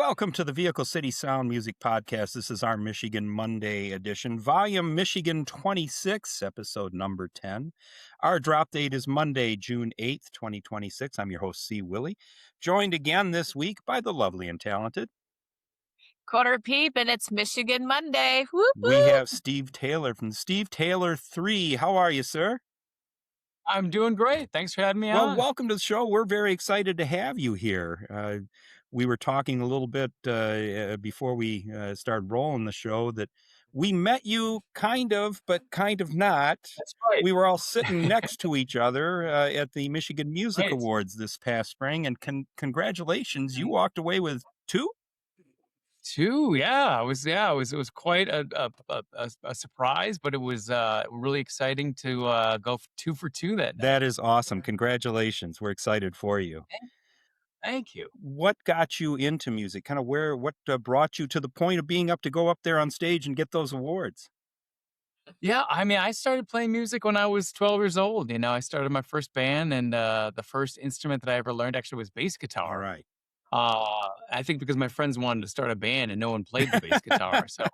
Welcome to the Vehicle City Sound Music Podcast. This is our Michigan Monday edition, volume Michigan 26, episode number 10. Our drop date is Monday, June 8th, 2026. I'm your host, C. Willie, joined again this week by the lovely and talented. Quarter peep, and it's Michigan Monday. Whoop, We whoop. have Steve Taylor from Steve Tylor Three. How are you, sir? I'm doing great. Thanks for having me Well, on. welcome to the show. We're very excited to have you here. We were talking a little bit before we started rolling the show that we met you kind of, but kind of not. That's right. We were all sitting next to each other at the Michigan Music Right. Awards this past spring, and congratulations, you walked away with two? Two, yeah, it was quite a surprise, but it was really exciting to go 2 for 2 that night. That is awesome. Congratulations. We're excited for you. Thank you. What got you into music? Kind of what brought you to the point of being up to go up there on stage and get those awards? Yeah, I mean, I started playing music when I was 12 years old. You know, I started my first band, and the first instrument that I ever learned actually was bass guitar. All right. I think because my friends wanted to start a band and no one played the bass guitar, so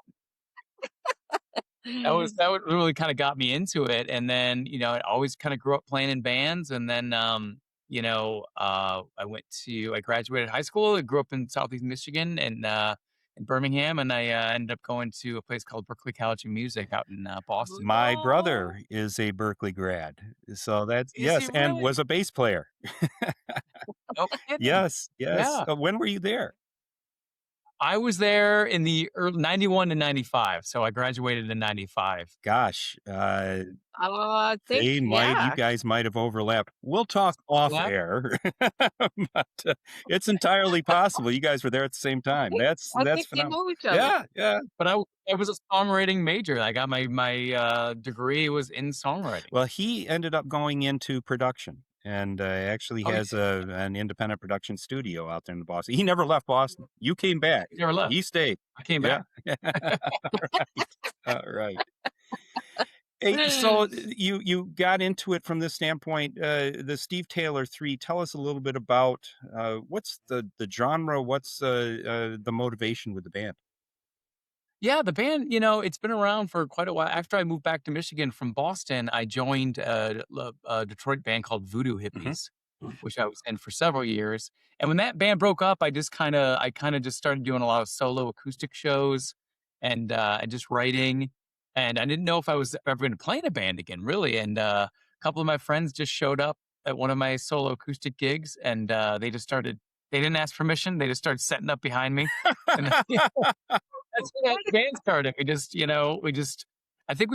that really kind of got me into it. And then, you know, I always kind of grew up playing in bands. And then, I graduated high school. I grew up in Southeast Michigan and in Birmingham, and I ended up going to a place called Berklee College of Music out in Boston. My brother is a Berkeley grad. So that's, Is yes, he and really? was a bass player. No kidding. Yes. Yeah. When were you there? I was there in the early 91 to 95. So I graduated in 95. Gosh, I think, you yeah. guys might have overlapped. We'll talk off Yeah. air, but it's entirely possible you guys were there at the same time. That's I think we phenomenal. know each other. Yeah, yeah. But I was a songwriting major. I got my degree was in songwriting. Well, he ended up going into production and actually Oh, has an independent production studio out there in Boston. He never left Boston. You came back. He never left. He stayed. I came Yeah. back. All right. Hey, so you got into it from this standpoint. The Steve Tylor Three. Tell us a little bit about what's the genre. What's the motivation with the band? Yeah, the band, you know, it's been around for quite a while. After I moved back to Michigan from Boston, I joined a Detroit band called Voodoo Hippies, which I was in for several years. And when that band broke up, I kind of just started doing a lot of solo acoustic shows and just writing. And I didn't know if I was ever going to play in a band again, really. And a couple of my friends just showed up at one of my solo acoustic gigs, and they didn't ask permission. They just started setting up behind me. And that's when that band started. I think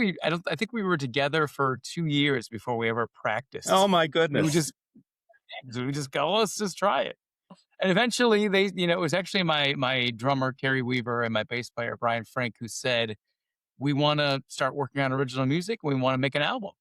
we were together for 2 years before we ever practiced. Oh my We goodness! just go, let's just try it. And eventually it was actually my drummer, Kerry Weaver, and my bass player, Brian Frank, who said, we want to start working on original music. We want to make an album.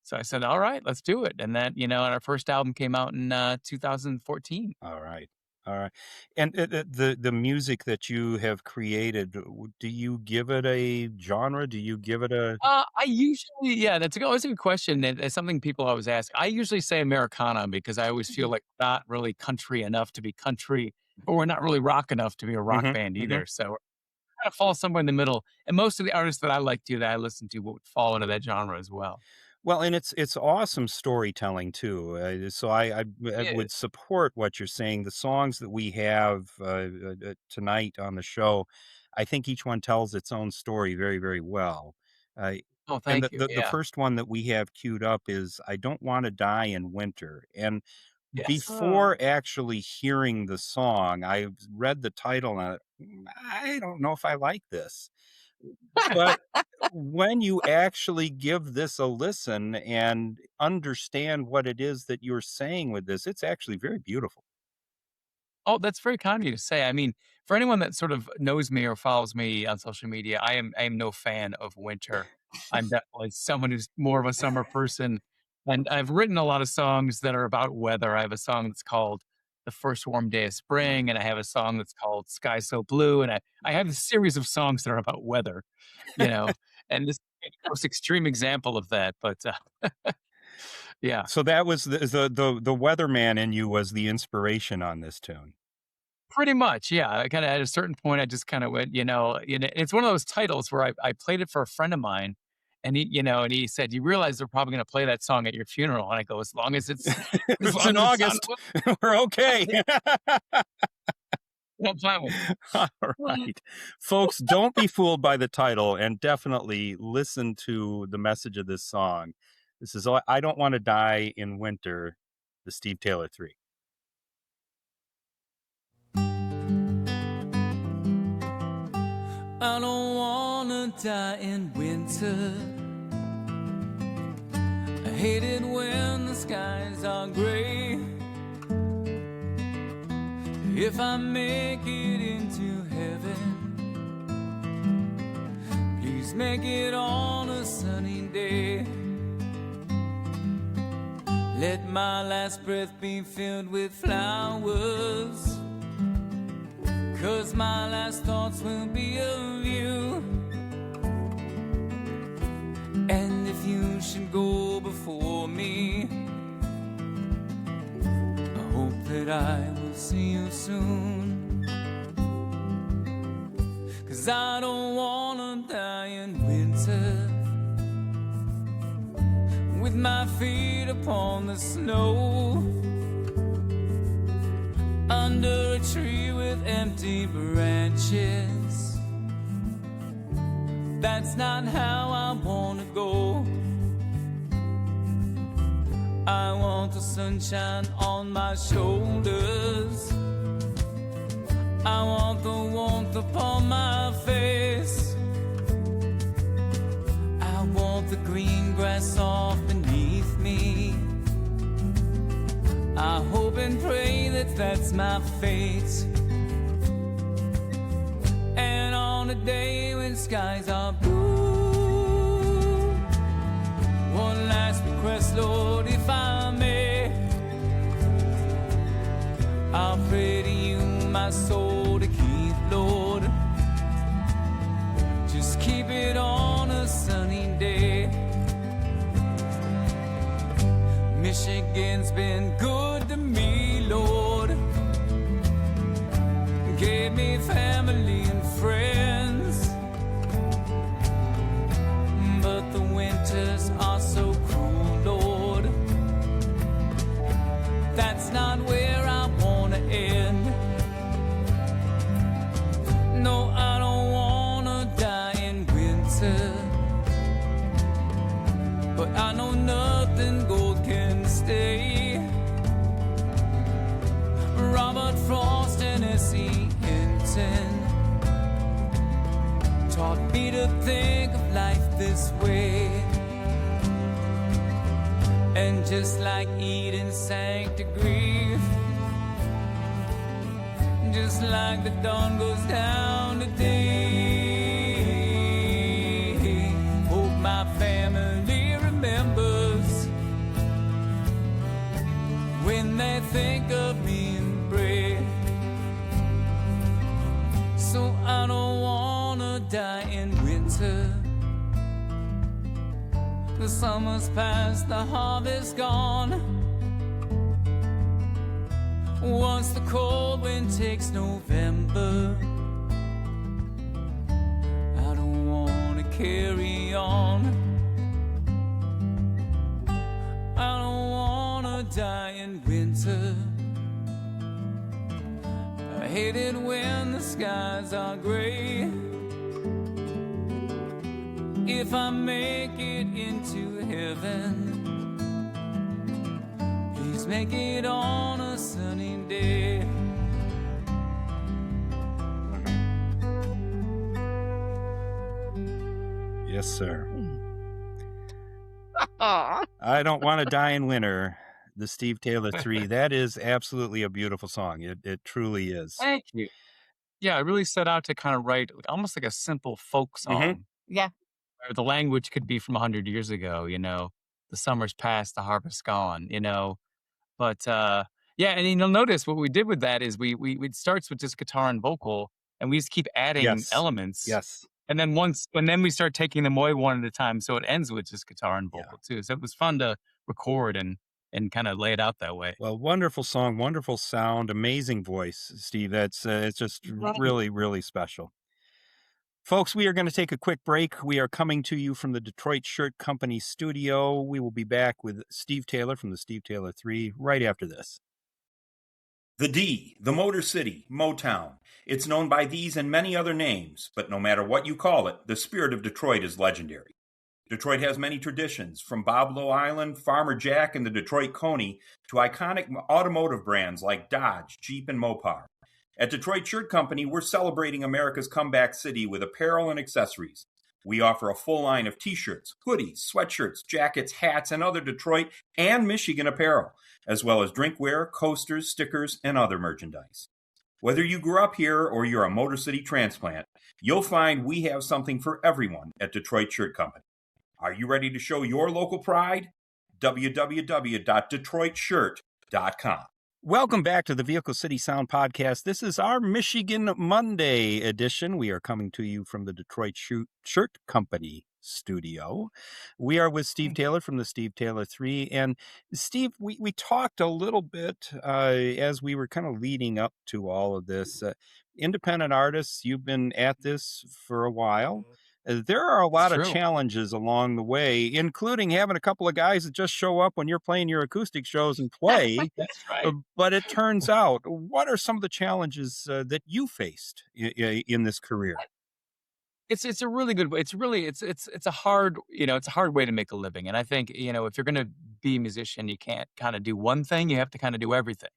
So I said, all right, let's do it. And that, and our first album came out in 2014. All right. All right. And the music that you have created, do you give it a genre? Do you give it a That's always a good question. And it's something people always ask. I usually say Americana because I always feel like we're not really country enough to be country, but we're not really rock enough to be a rock band either. So we're kind of fall somewhere in the middle. And most of the artists that I listen to would fall into that genre as well. Well, and it's awesome storytelling too. So I would support what you're saying. The songs that we have tonight on the show, I think each one tells its own story very, very well. Uh, Oh, and thank you. the first one that we have queued up is "I Don't Want to Die in Winter." And Yes. before actually hearing the song, I read the title and I don't know if I like this. But when you actually give this a listen and understand what it is that you're saying with this, it's actually very beautiful. Oh, that's very kind of you to say. I mean, for anyone that sort of knows me or follows me on social media, I am no fan of winter. I'm definitely someone who's more of a summer person. And I've written a lot of songs that are about weather. I have a song that's called The First Warm Day of Spring, and I have a song that's called Sky So Blue. And I have a series of songs that are about weather, you know, and this is the most extreme example of that. But yeah. So that was the weatherman in you was the inspiration on this tune. Pretty much, yeah. I kinda at a certain point, I just kinda went, it's one of those titles where I played it for a friend of mine, and he said, "You realize they're probably gonna play that song at your funeral?" And I go, "As long as it's as It's long in as it's on August. We're okay. no plan with All right. Folks, don't be fooled by the title and definitely listen to the message of this song. This is I Don't Want to Die in Winter, the Steve Taylor Three. I don't wanna die in winter. I hate it when the skies are gray. If I make it into heaven, please make it on a sunny day. Let my last breath be filled with flowers, 'cause my last thoughts will be of you. And if you should go before me, I hope that I will see you soon. 'Cause I don't wanna die in winter, with my feet upon the snow, under a tree with empty branches. That's not how I wanna go. I want the sunshine on my shoulders. I want the warmth upon my face. I want the green grass soft beneath me. I hope and pray that that's my fate. And on a day when skies are blue, one last request, Lord, if I may, I'll pray to you my soul to keep, Lord. Just keep it on a sunny day. Michigan's been good to me, Lord. Gave me family and friends. But the winters are so cruel, Lord. That's not where I wanna end. No, I don't wanna die in winter, but I know nothing gold can stay. Robert Frost and S.E. Hinton taught me to think of life this way. And just like Eden sank to grief, just like the dawn goes down today, hope my family remembers when they think of me and pray. So I don't wanna die in winter. The summer's past, the harvest gone. Once the cold wind takes November, I don't wanna carry on. I don't wanna die in winter. I hate it when the skies are gray. If I make it into heaven, please make it on a sunny day. Yes, sir. Aw. I Don't Want to Die in Winter, the Steve Taylor Three. That is absolutely a beautiful song. It truly is. Thank you. Yeah, I really set out to kind of write almost like a simple folk Hmm. song Yeah. where the language could be from 100 years ago, the summer's past, the harvest's gone, But yeah, and you'll notice what we did with that is we it starts with just guitar and vocal, and we just keep adding Yes. elements. Yes. And then we start taking them away one at a time, so it ends with just guitar and Yeah. vocal too. So it was fun to record and and kind of lay it out that way. Well, wonderful song, wonderful sound, amazing voice, Steve. That's it's just Right. really, really special. Folks, we are going to take a quick break. We are coming to you from the Detroit Shirt Company studio. We will be back with Steve Taylor from the Steve Tylor Three right after this. The D, the Motor City, Motown. It's known by these and many other names, but no matter what you call it, the spirit of Detroit is legendary. Detroit has many traditions, from Bob Lowe Island, Farmer Jack, and the Detroit Coney, to iconic automotive brands like Dodge, Jeep, and Mopar. At Detroit Shirt Company, we're celebrating America's comeback city with apparel and accessories. We offer a full line of t-shirts, hoodies, sweatshirts, jackets, hats, and other Detroit and Michigan apparel, as well as drinkware, coasters, stickers, and other merchandise. Whether you grew up here or you're a Motor City transplant, you'll find we have something for everyone at Detroit Shirt Company. Are you ready to show your local pride? www.detroitshirt.com. Welcome back to the Vehicle City Sound Podcast. This is our Michigan Monday edition. We are coming to you from the Detroit Shirt Company studio. We are with Steve Taylor from the Steve Tylor Three. And Steve, we talked a little bit as we were kind of leading up to all of this. Independent artists, you've been at this for a while. There are a It's lot of true. challenges along the way, including having a couple of guys that just show up when you're playing your acoustic shows and play. That's right. But it turns out, what are some of the challenges that you faced in this career? It's a really good way. It's a hard, it's a hard way to make a living. And I think, if you're gonna be a musician, you can't kind of do one thing. You have to kind of do everything.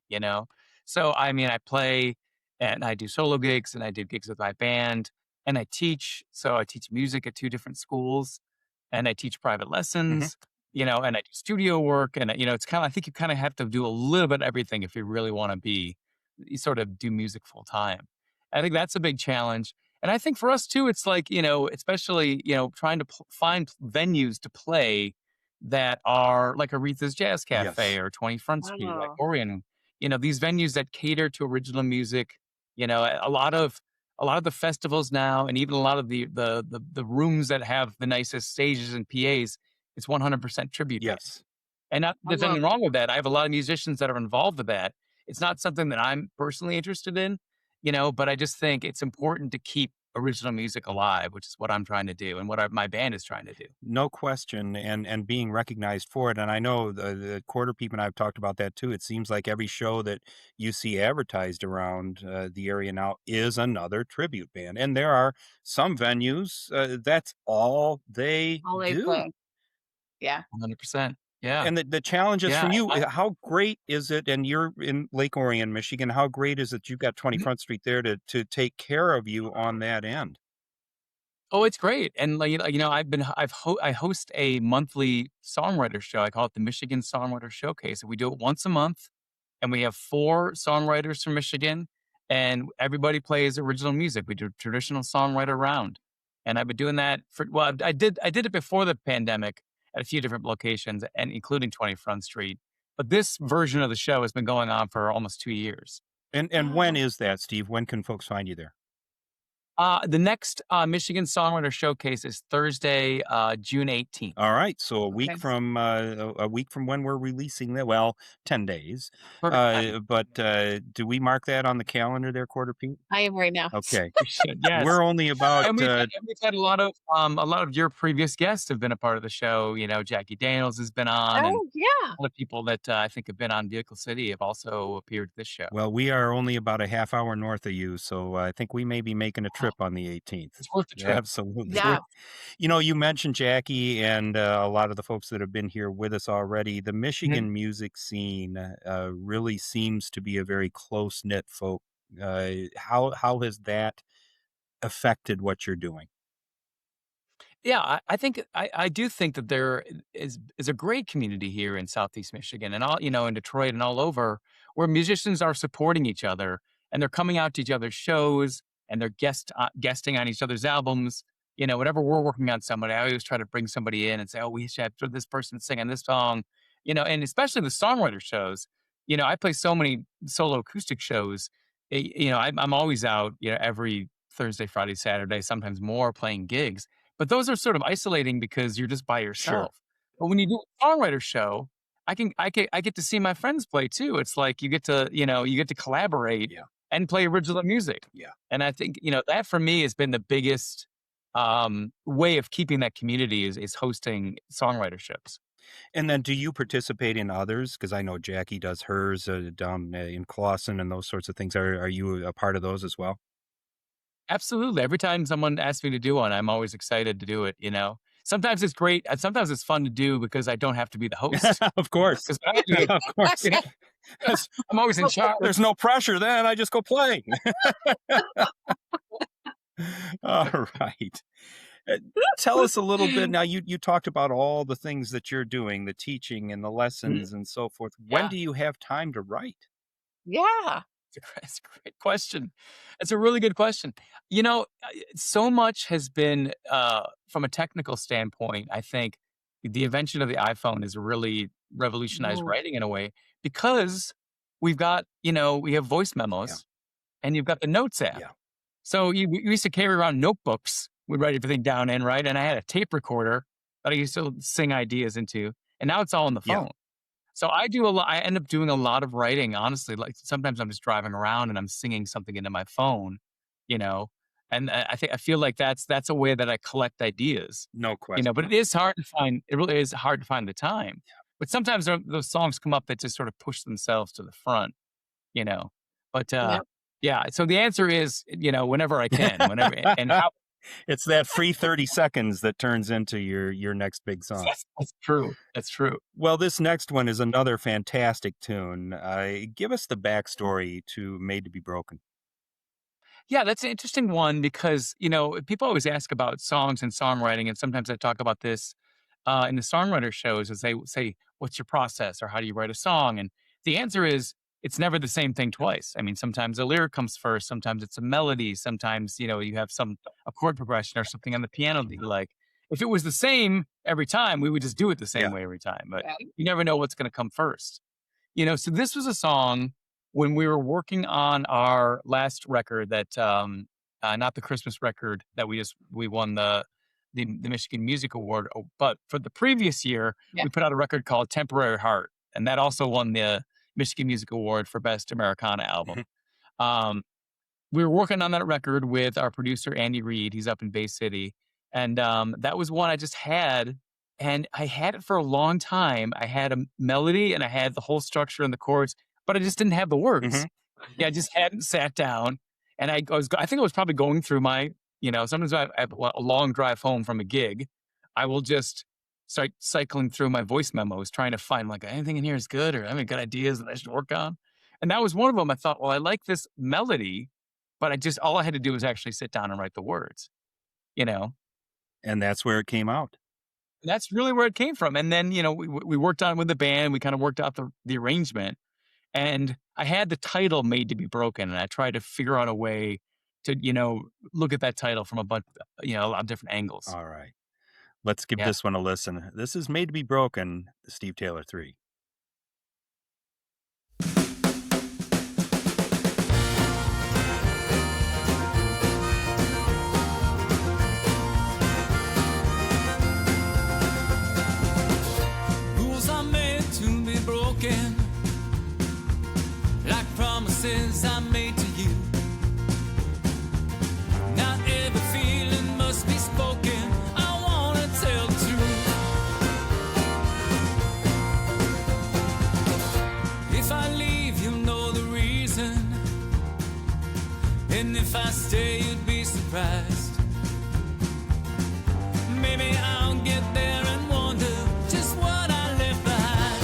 So I mean, I play and I do solo gigs and I do gigs with my band and I teach. So I teach music at two different schools and I teach private Hmm. lessons, and I do studio work. And it's kind of, I think you kind of have to do a little bit of everything if you really want to you sort of do music full time. I think that's a big challenge. And I think for us too, it's like, especially, trying to find venues to play that are like Aretha's Jazz Cafe Yes. or 20 Front Street, like Oh, Orion, these venues that cater to original music, a lot of the festivals now, and even a lot of the rooms that have the nicest stages and PAs, it's 100% tribute bands. Yes. And not I there's love anything wrong with that. I have a lot of musicians that are involved with that. It's not something that I'm personally interested in, but I just think it's important to keep original music alive, which is what I'm trying to do and what my band is trying to do. No question, and being recognized for it. And I know the Quarter Peep and I've talked about that too. It seems like every show that you see advertised around the area now is another tribute band. And there are some venues that's all they all they do. play. Yeah. 100%. Yeah. And the challenges Yeah. from you, how great is it? And you're in Lake Orion, Michigan. How great is it? You've got 20 Mhm. Front Street there to take care of you on that end. Oh, it's great. And like, I host a monthly songwriter show. I call it the Michigan Songwriter Showcase. We do it once a month and we have 4 songwriters from Michigan and everybody plays original music. We do traditional songwriter round. And I've been doing that I did it before the pandemic at a few different locations and including 20 Front Street. But this version of the show has been going on for almost 2 years. And when is that, Steve? When can folks find you there? The next Michigan Songwriter Showcase is Thursday, June 18th. All right, so Okay. a week from when we're releasing that. Well, 10 days. Perfect timing. But do we mark that on the calendar there, Quarter Pete? I am right now. Okay, We should, yes. we're only about And we've had a lot of your previous guests have been a part of the show. Jackie Daniels has been on, and Oh, yeah. a lot of people that I think have been on Vehicle City have also appeared at this show. well, we are only about a half hour north of you, so I think we may be making a Wow, trip on the 18th. it's worth the trip. Absolutely. Yeah. You mentioned Jackie and a lot of the folks that have been here with us already. The Mhm. Michigan music scene really seems to be a very close knit folk. How has that affected what you're doing? Yeah, I do think that there is a great community here in Southeast Michigan and in Detroit and all over where musicians are supporting each other and they're coming out to each other's shows and they're guesting on each other's albums. Whenever we're working on somebody, I always try to bring somebody in and say, "Oh, we should have this person sing on this song," and especially the songwriter shows. I play so many solo acoustic shows. I'm always out, every Thursday, Friday, Saturday, sometimes more playing gigs, but those are sort of isolating because you're just by Sure. yourself. But when you do a songwriter show, I get to see my friends play too. It's like you get to, you get to collaborate Yeah. and play original music. Yeah. And I think, that for me has been the biggest way of keeping that community is hosting songwriterships. And then do you participate in others? Because I know Jackie does hers down in Clawson and those sorts of things. Are you a part of those as well? Absolutely. Every time someone asks me to do one, I'm always excited to do it. Sometimes it's great. And sometimes it's fun to do because I don't have to be the host. Of course. Because when I do it, Of course. There's I'm always in charge. there's no pressure then. I just go play. All right. Uh, Tell us a little bit now. You talked about all the things that you're doing, the teaching and the Mhm. lessons and so forth. When Yeah. do you have time to write? Yeah. That's a great question. It's a really good question. So much has been, from a technical standpoint, I think the invention of the iPhone has really revolutionized Ooh. writing in a way because we have voice Yeah. memos and you've got the Notes app. Yeah. So we used to carry around notebooks. We'd write everything down in, right? And I had a tape recorder that I used to sing ideas into. And now it's all on the Yeah. phone. So I do a lot. I end up doing a lot of writing, honestly. Like sometimes I'm just driving around and I'm singing something into my phone, you know. And I feel like that's a way that I collect ideas, No But question. it is hard to find. It really is hard to find the time. But sometimes those songs come up that just sort of push themselves to the front, you know. But Yeah. yeah. So the answer is, whenever I can, whenever and how. It's that free 30 seconds that turns into your next big song. That's true. That's true. Well, this next one is another fantastic tune. Give us the backstory to Made to Be Broken. Yeah, that's an interesting one because, people always ask about songs and songwriting, and sometimes I talk about this in the songwriter shows as they say, what's your process or how do you write a song? And the answer is it's never the same thing twice. I mean, sometimes a lyric comes first, sometimes it's a melody, sometimes, you have a chord progression or something on the piano that you like. If it was the same every time, we would just do it the same Yeah. way every time, but Yeah. you never know what's going to come first. So this was a song when we were working on our last record that, not the Christmas record that we won the Michigan Music Award, but for the previous year, Yeah. we put out a record called Temporary Heart, and that also won the Michigan Music Award for Best Americana Album. Um, we were working on that record with our producer, Andy Reid. He's up in Bay City. And that was one I just had. And I had it for a long time. I had a melody and I had the whole structure and the chords, but I just didn't have the words. Mhm. Yeah, I just hadn't sat down. And I think I was probably going through sometimes I have a long drive home from a gig. I will just start cycling through my voice memos, trying to find like anything in here is good or any good ideas that I should work on. And that was one of them. I thought, well, I like this melody, but all I had to do was actually sit down and write the words, you know? And that's where it came out. That's really where it came from. And then, we worked on it with the band. We kind of worked out the arrangement. And I had the title Made to Be Broken. And I tried to figure out a way to, look at that title from a lot of different angles. All right. Let's give Yeah. this one a listen. This is Made to Be Broken, the Steve Tylor Three. Rules are made to be broken, like promises I made to you. Not every feeling must be spoken. I wanna tell the truth. If I leave, you'll know the reason, and if I stay, you'd be surprised. Maybe I'll get there and wonder just what I left behind.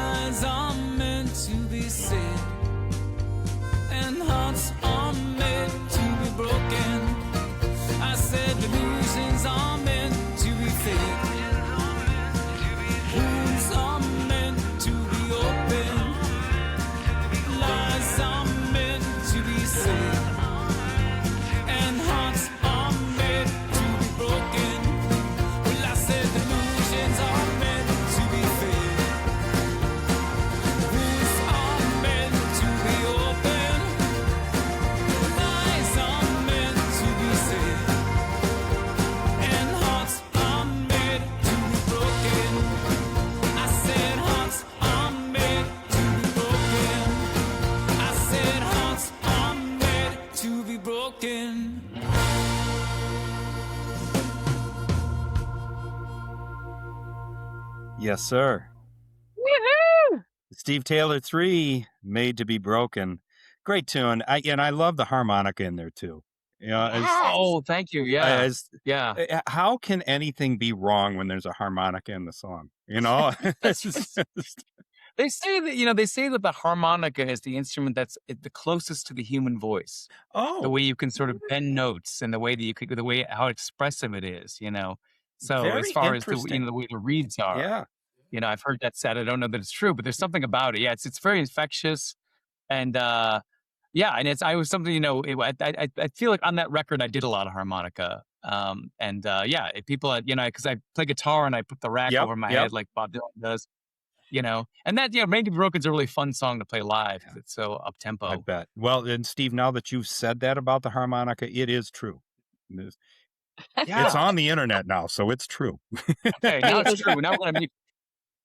Lies are meant to be said, and hearts are meant to be broken. I said illusions are meant to be fake. Wounds are meant to be open. Lies are meant to be said, and hearts are meant to be broken. Well, I said illusions are meant to be fake. Wounds are meant to be open. Lies are meant to be said, and hearts are meant to be broken. I said hearts are meant to be broken. I said hearts are meant to be broken. Yes, sir. Woohoo! Steve Tylor Three, Made to Be Broken. Great tune. And I love the harmonica in there too. You know, Yes. Oh, thank you. Yeah. Yeah. how can anything be wrong when there's a harmonica in the song? You know, it's just, They say that the harmonica is the instrument that's the closest to the human voice. The oh, way you can sort of bend notes and the way that you could, the way how expressive it is, you know. So as very far as interesting. the way the reeds are, Yeah. I've heard that said. I don't know that it's true, but there's something about it. Yeah, it's very infectious, and yeah, and I was something, I feel like on that record I did a lot of harmonica, and yeah, people, because I play guitar and I put the rack Yep. over my Yep. head like Bob Dylan does. And that, Made to Be Broken's a really fun song to play live because it's so up I tempo. bet. Well, and Steve, now that you've said that about the harmonica, it is true. It's Yeah. on the internet now, so it's true. Okay, now it's true. Now we're gonna meet.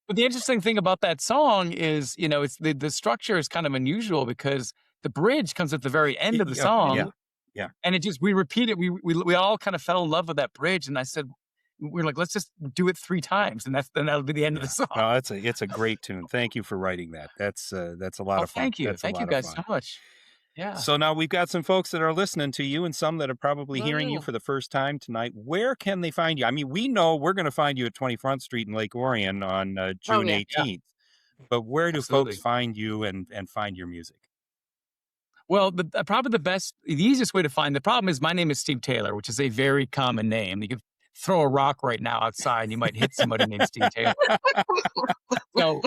But the interesting thing about that song is, it's the structure is kind of unusual because the bridge comes at the very end of the song. Yeah. And we repeat it. We all kind of fell in love with that bridge. And I said, we're like, let's just do it 3 times. And that'll be the end of the song. No, it's a great tune. Thank you for writing that. That's a lot of fun. Thank you. That's a Thank you lot of guys fun. so much. Yeah. So now we've got some folks that are listening to you and some that are probably hearing you for the first time tonight. Where can they find you? I mean, we know we're going to find you at 24th Street in Lake Orion on June 18th. But where do folks find you and find your music? Well, probably the easiest way to find, the problem is my name is Steve Taylor, which is a very common name. You could throw a rock right now outside and you might hit somebody named Steve Taylor. So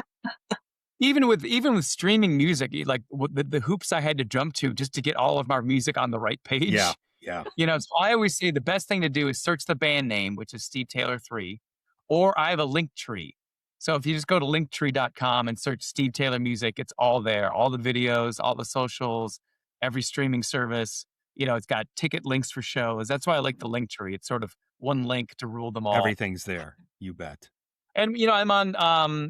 even with streaming music, like the hoops I had to jump to just to get all of our music on the right page. Yeah. So I always say the best thing to do is search the band name, which is Steve Tylor Three, or I have a link tree. So if you just go to linktree.com and search Steve Taylor Music, it's all there. All the videos, all the socials, every streaming service. It's got ticket links for shows. That's why I like the link tree. It's sort of one link to rule them all. Everything's there. You bet. And, I'm on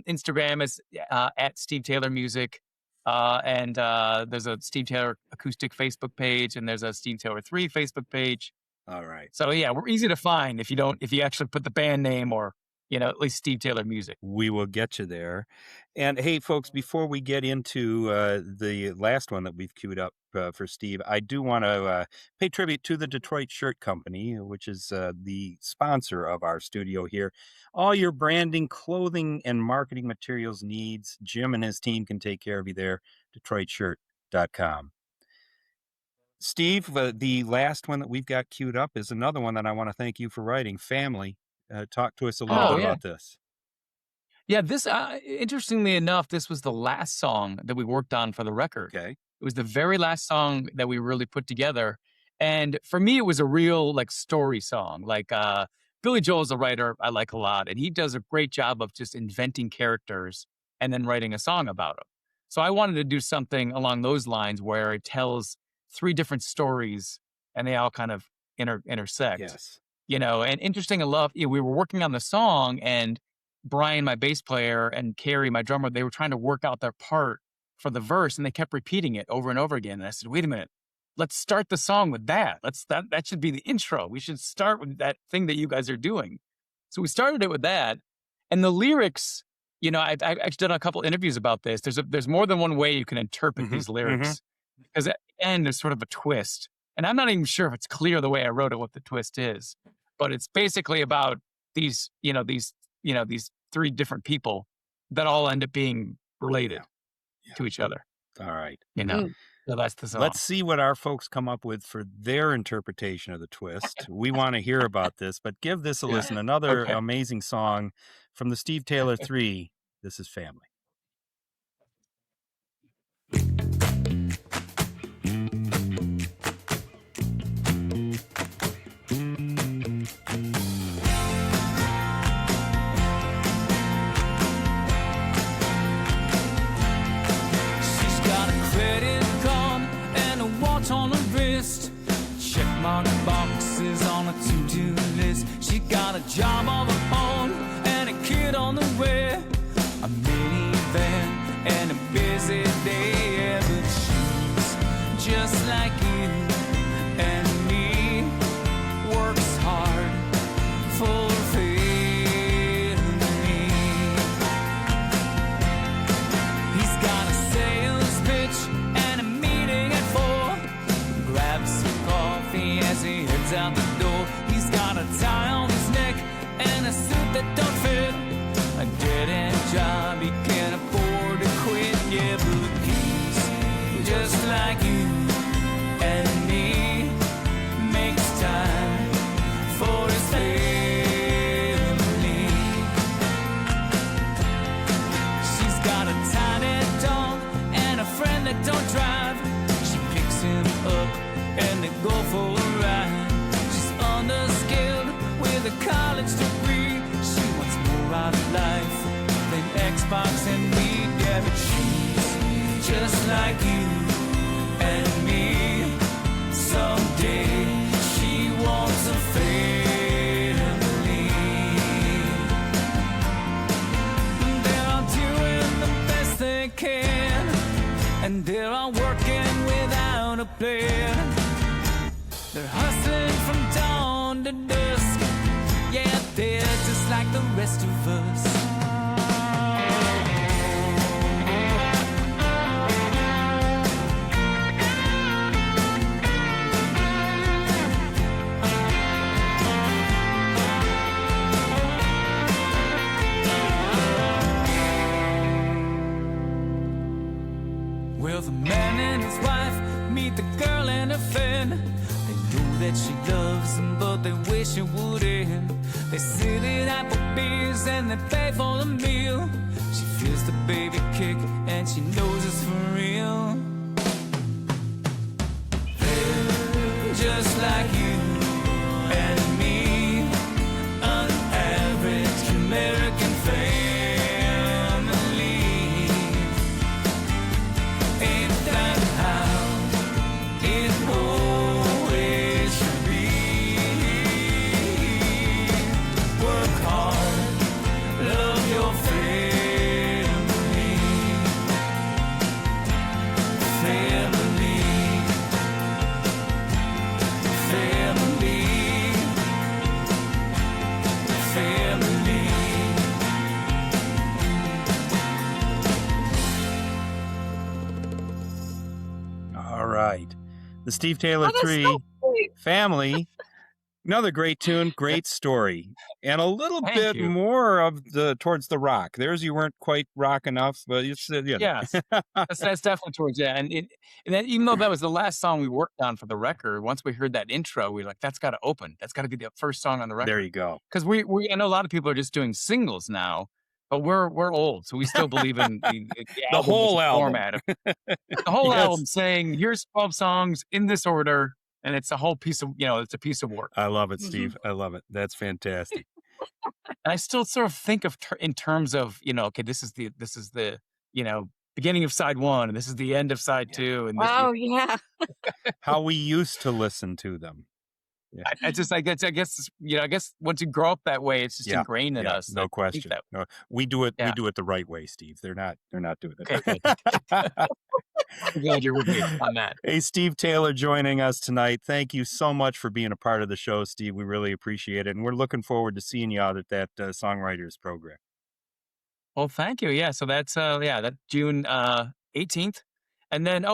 Instagram as at Steve Taylor Music. And there's a Steve Taylor Acoustic Facebook page, and there's a Steve Tylor Three Facebook page. All right. So yeah, we're easy to find if you actually put the band name or at least Steve Taylor Music. We will get you there. And hey, folks, before we get into the last one that we've queued up for Steve, I do want to pay tribute to the Detroit Shirt Company, which is the sponsor of our studio here. All your branding, clothing, and marketing materials needs, Jim and his team can take care of you there. DetroitShirt.com. Steve, the last one that we've got queued up is another one that I want to thank you for writing, Family. Talk to us a little bit about this. Yeah, this interestingly enough, this was the last song that we worked on for the record. Okay. It was the very last song that we really put together. And for me, it was a real story song. Billy Joel is a writer I like a lot, and he does a great job of just inventing characters and then writing a song about them. So I wanted to do something along those lines where it tells 3 different stories and they all kind of intersect. Yes. And interesting enough, we were working on the song, and Brian, my bass player, and Carrie, my drummer, they were trying to work out their part for the verse, and they kept repeating it over and over again. And I said, wait a minute, let's start the song with that. That should be the intro. We should start with that thing that you guys are doing. So we started it with that. And the lyrics, I've actually done a couple interviews about this. There's more than one way you can interpret these lyrics. Because at the end, there's sort of a twist. And I'm not even sure if it's clear the way I wrote it, what the twist is. But it's basically about these 3 different people that all end up being related Yeah. to each other, All right. you know? So that's the song. Let's see what our folks come up with for their interpretation of the twist. We want to hear about this, but give this a Yeah. listen. Another Okay. amazing song from the Steve Tylor Three. This is Family. She's got a credit card and a watch on her wrist. Check mark boxes on a to-do list. She got a job of her own and a kid on the way. A minivan and a busy day. Yeah, but she's just like you and me. Works hard for family. He's got a sales pitch and a meeting at 4. Grabs some coffee as he heads out the door. He's got a tie on his neck and a suit that don't fit. A dead-end job he can't afford to quit. Yeah, but he's just like you and me. Makes time for his family. She's got a tiny dog and a friend that don't drive. She picks him up and they go for a ride. She's underskilled with a college degree. She wants more out of life than Xbox and weed. Yeah, but she's just like you and me. Someday she wants a family. They're doing the best they can, and they're all working without a plan. They're hustling from dawn to dusk. Yeah, they're just like the rest of us. Well, the man and his wife meet the girl and her friend. They know that she loves him, but they wish it would end. They sit at Applebee's and they pay for the meal. She feels the baby kick and she knows it's for real. They're just like you and me, an average American family. Ain't that how it always should be? Work hard, love your family. Family. Family. Family. All right. The Steve Tylor Oh, that's Three, so sweet. Family. Another great tune, great story, and a little Thank bit you. more of the towards the rock. There's you weren't quite rock enough, but it's Yes, that's definitely towards and then even though that was the last song we worked on for the record, once we heard that intro, we were like, that's got to open. That's got to be the first song on the record. There you go. Because I know a lot of people are just doing singles now, but we're old, so we still believe in the The whole as a album. format. The whole Yes. album saying here's 12 songs in this order, and it's a whole piece of it's a piece of work. I love it, Steve. I love it. That's fantastic. And I still sort of think of in terms of okay, this is the beginning of side 1, and this is the end of side 2, and this, Wow, yeah. How we used to listen to them. Yeah. I guess once you grow up that way, it's just Yeah, ingrained in yeah, us. no think question. that- No, we do it. We Yeah. do it the right way, Steve. They're not doing it. Okay, I'm glad you're with me on that. Hey, Steve Tylor joining us tonight. Thank you so much for being a part of the show, Steve. We really appreciate it. And we're looking forward to seeing you out at that Songwriters program. Well, thank you. Yeah, so that's that June 18th, and then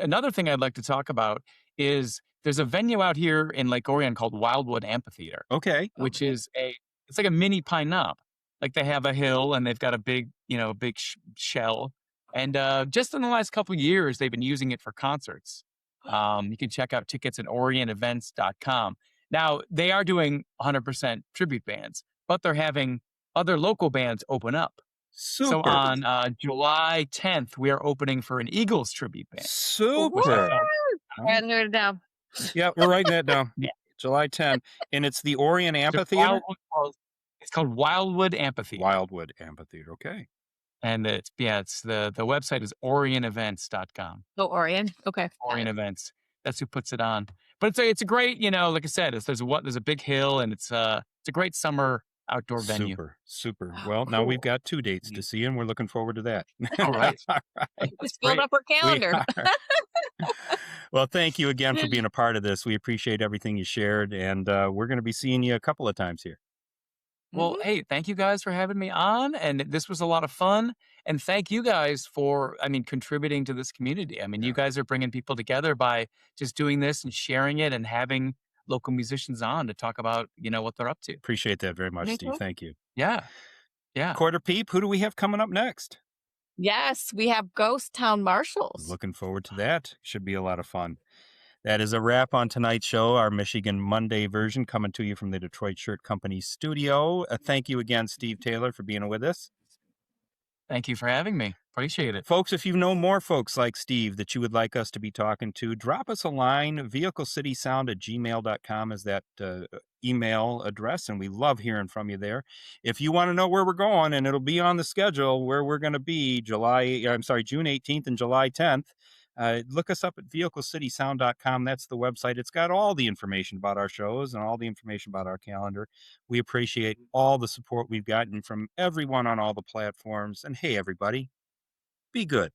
another thing I'd like to talk about is there's a venue out here in Lake Orion called Wildwood Amphitheater, Okay. which is it's like a mini Pine Knob, Like they have a hill and they've got a big, big shell. And just in the last couple of years, they've been using it for concerts. You can check out tickets at orientevents.com. Now, they are doing 100% tribute bands, but they're having other local bands open up. So Super. on July 10th, we are opening for an Eagles tribute band, which I Super. felt, I wrote it down. Yeah, we're writing that down. yeah, July 10, and it's the Orient just Amphitheater? It's called Wildwood Amphitheater. Wildwood Amphitheater, okay. And it's the website is orientevents.com. Oh, Orion. Okay. Orient Events. That's who puts it on. But it's a great, like I said, there's a big hill and it's a great summer outdoor venue. Super, super. Oh, Well, now we've cool. got 2 dates to see, and we're looking forward to that. All right. All right. That's Just filled great. up our We calendar. are. Well, thank you again for being a part of this. We appreciate everything you shared, and we're going to be seeing you a couple of times here. Well, Mhm. hey, thank you guys for having me on. And this was a lot of fun. And thank you guys for, contributing to this community. You Yeah. guys are bringing people together by just doing this and sharing it and having local musicians on to talk about, what they're up to. Appreciate that very much, Steve. Mhm. Thank you. Yeah. Yeah. Quarter Peep, who do we have coming up next? Yes, we have Ghost Town Marshals. Looking forward to that. Should be a lot of fun. That is a wrap on tonight's show, our Michigan Monday version, coming to you from the Detroit Shirt Company studio. Thank you again, Steve Taylor, for being with us. Thank you for having me. Appreciate it. Folks, if you know more folks like Steve that you would like us to be talking to, drop us a line. vehiclecitysound@gmail.com is that email address, and we love hearing from you there. If you want to know where we're going, and it'll be on the schedule where we're going to be June 18th and July 10th, look us up at vehiclecitysound.com. That's the website. It's got all the information about our shows and all the information about our calendar. We appreciate all the support we've gotten from everyone on all the platforms. And hey, everybody, be good.